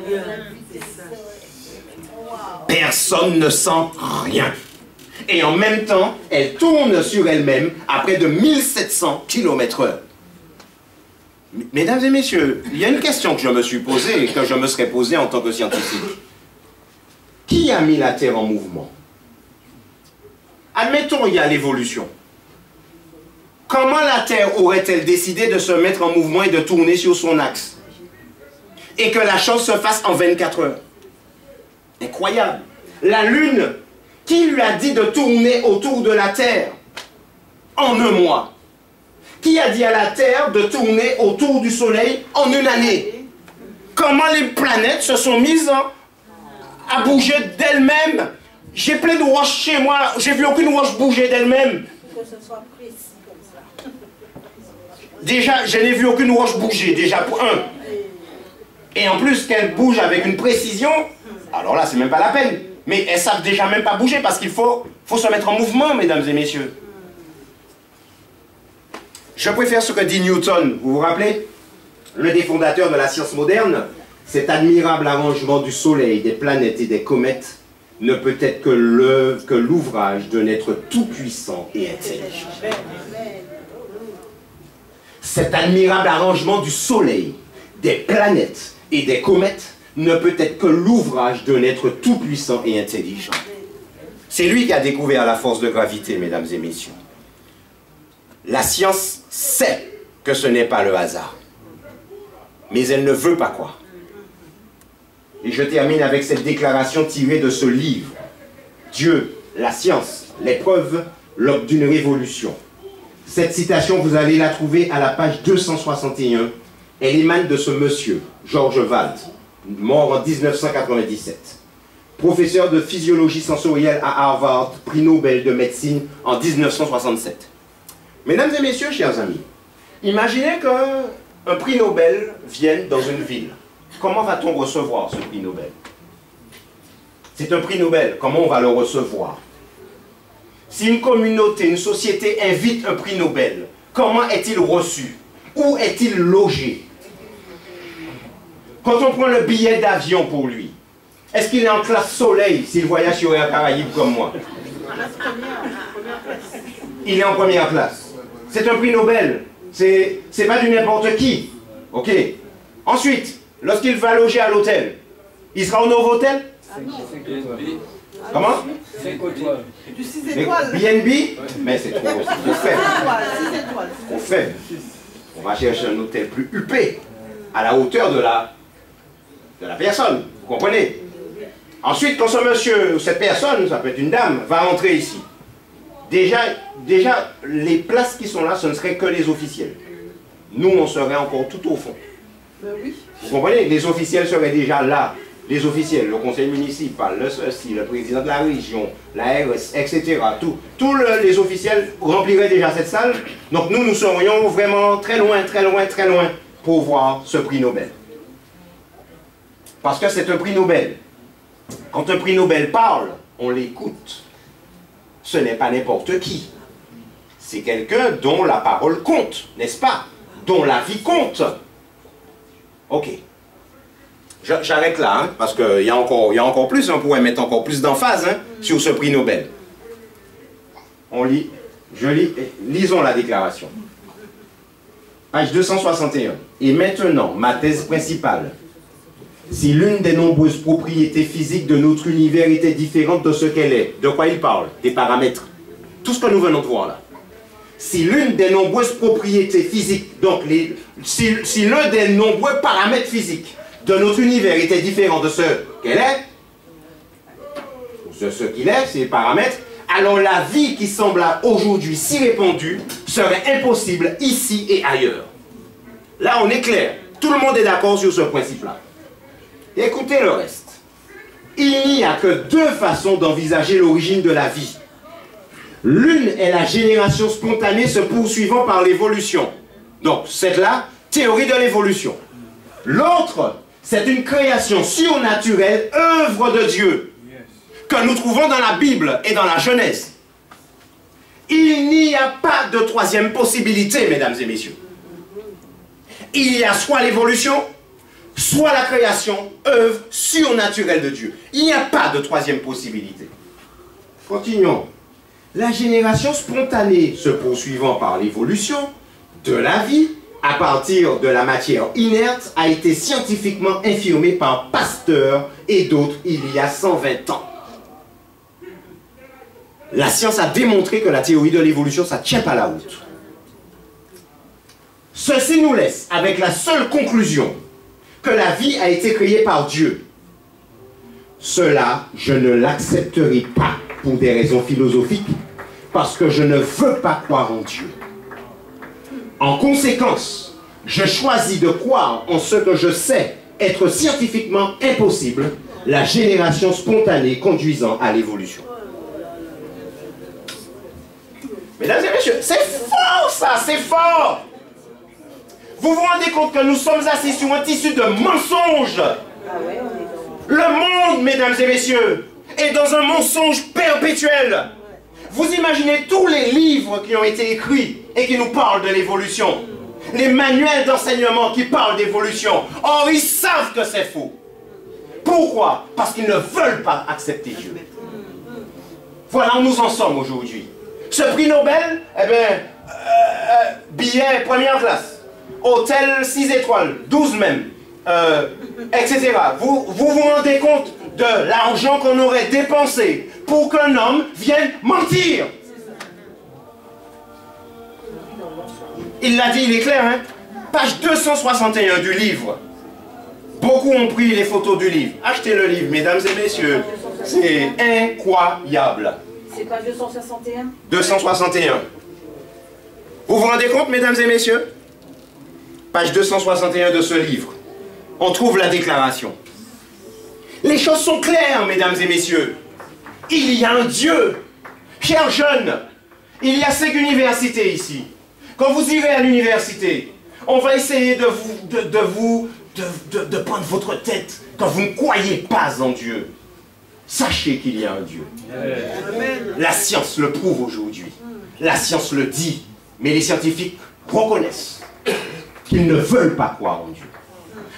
Personne ne sent rien. Et en même temps, elle tourne sur elle-même à près de 1700 km/h. Mesdames et messieurs, il y a une question que je me suis posée et que je me serais posée en tant que scientifique. Qui a mis la Terre en mouvement? Admettons, il y a l'évolution. Comment la Terre aurait-elle décidé de se mettre en mouvement et de tourner sur son axe? Et que la chose se fasse en 24 heures? Incroyable. La Lune, qui lui a dit de tourner autour de la Terre en un mois? Qui a dit à la Terre de tourner autour du Soleil en une année? Comment les planètes se sont mises à bouger d'elles-mêmes? J'ai plein de roches chez moi, j'ai vu aucune roche bouger d'elle-même. Que ce soit précis comme ça. Déjà, je n'ai vu aucune roche bouger, déjà pour un. Et en plus qu'elle bouge avec une précision, alors là, c'est même pas la peine. Mais elles savent déjà même pas bouger parce qu'il faut se mettre en mouvement, mesdames et messieurs. Je préfère ce que dit Newton, vous vous rappelez? L'un des fondateurs de la science moderne. Cet admirable arrangement du Soleil, des planètes et des comètes ne peut être que l'ouvrage d'un être tout-puissant et intelligent. Cet admirable arrangement du Soleil, des planètes et des comètes ne peut être que l'ouvrage d'un être tout-puissant et intelligent. C'est lui qui a découvert la force de gravité, mesdames et messieurs. La science sait que ce n'est pas le hasard. Mais elle ne veut pas croire. Et je termine avec cette déclaration tirée de ce livre. Dieu, la science, les preuves, lors d'une révolution. Cette citation, vous allez la trouver à la page 261. Elle émane de ce monsieur, George Wald, mort en 1997. Professeur de physiologie sensorielle à Harvard, prix Nobel de médecine en 1967. Mesdames et messieurs, chers amis, imaginez qu'un prix Nobel vienne dans une ville. Comment va-t-on recevoir ce prix Nobel? C'est un prix Nobel, comment on va le recevoir? Si une communauté, une société invite un prix Nobel, comment est-il reçu? Où est-il logé? Quand on prend le billet d'avion pour lui, est-ce qu'il est en classe soleil s'il voyage sur Air Caraïbes comme moi? Première classe. il est en première classe. C'est un prix Nobel. C'est pas du n'importe qui. Ok. Ensuite, lorsqu'il va loger à l'hôtel, il sera au Novotel? Comment? 5 étoiles. Du 6 étoiles. BNB? Mais c'est trop faible. 6 étoiles. Trop faible. On va chercher un hôtel plus huppé, à la hauteur de la personne. Vous comprenez? Ensuite, quand ce monsieur ou cette personne, ça peut être une dame, va entrer ici. Déjà, les places qui sont là, ce ne seraient que les officiels. Nous, on serait encore tout au fond. Ben oui. Vous comprenez? Les officiels seraient déjà là. Les officiels, le conseil municipal, le ceci, le président de la région, l'ARS, etc. Tous les officiels rempliraient déjà cette salle. Donc nous serions vraiment très loin pour voir ce prix Nobel. Parce que c'est un prix Nobel. Quand un prix Nobel parle, on l'écoute. Ce n'est pas n'importe qui. C'est quelqu'un dont la parole compte, n'est-ce pas? Dont la vie compte. Ok. J'arrête là, hein, parce qu'il y a encore plus, on pourrait mettre encore plus d'emphase sur ce prix Nobel. On lit, lisons la déclaration. Page 261. Et maintenant, ma thèse principale. Si l'une des nombreuses propriétés physiques de notre univers était différente de ce qu'elle est, de quoi il parle? Des paramètres. Tout ce que nous venons de voir là. Si l'une des nombreuses propriétés physiques, donc si l'un des nombreux paramètres physiques de notre univers était différent de ce qu'elle est, ou de ce qu'il est, ces paramètres, alors la vie qui semble aujourd'hui si répandue serait impossible ici et ailleurs. Là, on est clair. Tout le monde est d'accord sur ce principe-là. Écoutez le reste. Il n'y a que deux façons d'envisager l'origine de la vie. L'une est la génération spontanée se poursuivant par l'évolution. Donc, c'est la théorie de l'évolution. L'autre, c'est une création surnaturelle, œuvre de Dieu, que nous trouvons dans la Bible et dans la Genèse. Il n'y a pas de troisième possibilité, mesdames et messieurs. Il y a soit l'évolution, soit la création, œuvre surnaturelle de Dieu. Il n'y a pas de troisième possibilité. Continuons. La génération spontanée se poursuivant par l'évolution de la vie à partir de la matière inerte a été scientifiquement infirmée par Pasteur et d'autres il y a 120 ans. La science a démontré que la théorie de l'évolution, ça ne tient pas la route. Ceci nous laisse avec la seule conclusion que la vie a été créée par Dieu. Cela, je ne l'accepterai pas pour des raisons philosophiques, parce que je ne veux pas croire en Dieu. En conséquence, je choisis de croire en ce que je sais être scientifiquement impossible, la génération spontanée conduisant à l'évolution. Mesdames et messieurs, c'est fort ça, c'est fort! Vous vous rendez compte que nous sommes assis sur un tissu de mensonges? Le monde, mesdames et messieurs, est dans un mensonge perpétuel. Vous imaginez tous les livres qui ont été écrits et qui nous parlent de l'évolution. Les manuels d'enseignement qui parlent d'évolution. Or, ils savent que c'est faux. Pourquoi? Parce qu'ils ne veulent pas accepter Dieu. Voilà où nous en sommes aujourd'hui. Ce prix Nobel, eh bien, billet première classe. Hôtel 6 étoiles, 12 même, etc. Vous vous rendez compte de l'argent qu'on aurait dépensé pour qu'un homme vienne mentir? Il l'a dit, il est clair, hein? Page 261 du livre. Beaucoup ont pris les photos du livre. Achetez le livre, mesdames et messieurs. C'est incroyable. C'est page 261? 261. Vous vous rendez compte, mesdames et messieurs? Page 261 de ce livre. On trouve la déclaration. Les choses sont claires, mesdames et messieurs. Il y a un Dieu. Chers jeunes, il y a 5 universités ici. Quand vous irez à l'université, on va essayer de prendre votre tête quand vous ne croyez pas en Dieu. Sachez qu'il y a un Dieu. La science le prouve aujourd'hui. La science le dit. Mais les scientifiques reconnaissent qu'ils ne veulent pas croire en Dieu.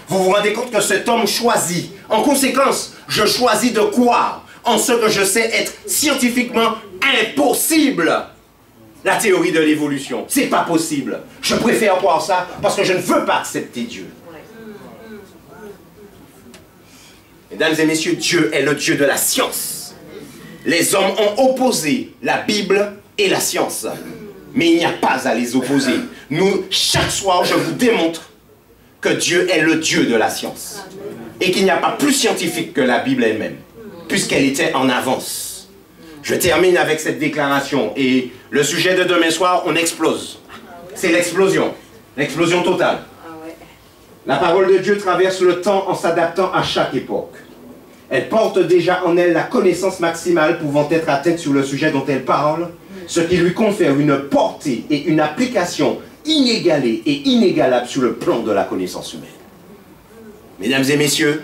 Vous vous rendez compte que cet homme choisit. En conséquence, je choisis de croire en ce que je sais être scientifiquement impossible. la théorie de l'évolution. C'est pas possible. Je préfère croire ça parce que je ne veux pas accepter Dieu. Mesdames et messieurs, Dieu est le Dieu de la science. Les hommes ont opposé la Bible et la science. Mais il n'y a pas à les opposer. Nous, chaque soir, je vous démontre que Dieu est le Dieu de la science. Et qu'il n'y a pas plus scientifique que la Bible elle-même, puisqu'elle était en avance. Je termine avec cette déclaration. Et le sujet de demain soir, on explose. C'est l'explosion. L'explosion totale. La parole de Dieu traverse le temps en s'adaptant à chaque époque. Elle porte déjà en elle la connaissance maximale pouvant être atteinte sur le sujet dont elle parle, ce qui lui confère une portée et une application inégalée et inégalable sur le plan de la connaissance humaine. Mesdames et messieurs,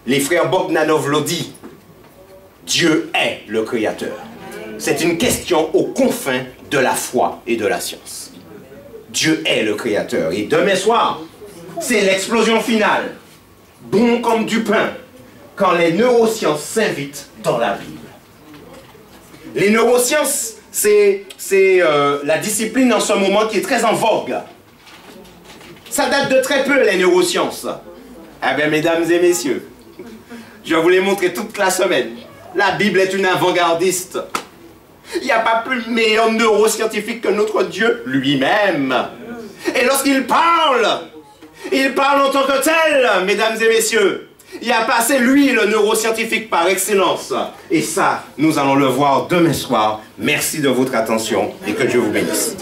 les frères Bogdanov l'ont dit, Dieu est le Créateur. C'est une question aux confins de la foi et de la science. Dieu est le Créateur. Et demain soir, c'est l'explosion finale, bon comme du pain, quand les neurosciences s'invitent dans la Bible. Les neurosciences, c'est la discipline en ce moment qui est très en vogue. Ça date de très peu, les neurosciences. Eh bien, mesdames et messieurs, je vais vous les montrer toute la semaine. La Bible est une avant-gardiste. Il n'y a pas plus meilleur neuroscientifique que notre Dieu lui-même. Et lorsqu'il parle, il parle en tant que tel, mesdames et messieurs. Il n'y a pas assez lui, le neuroscientifique par excellence. Et ça, nous allons le voir demain soir. Merci de votre attention et que Dieu vous bénisse.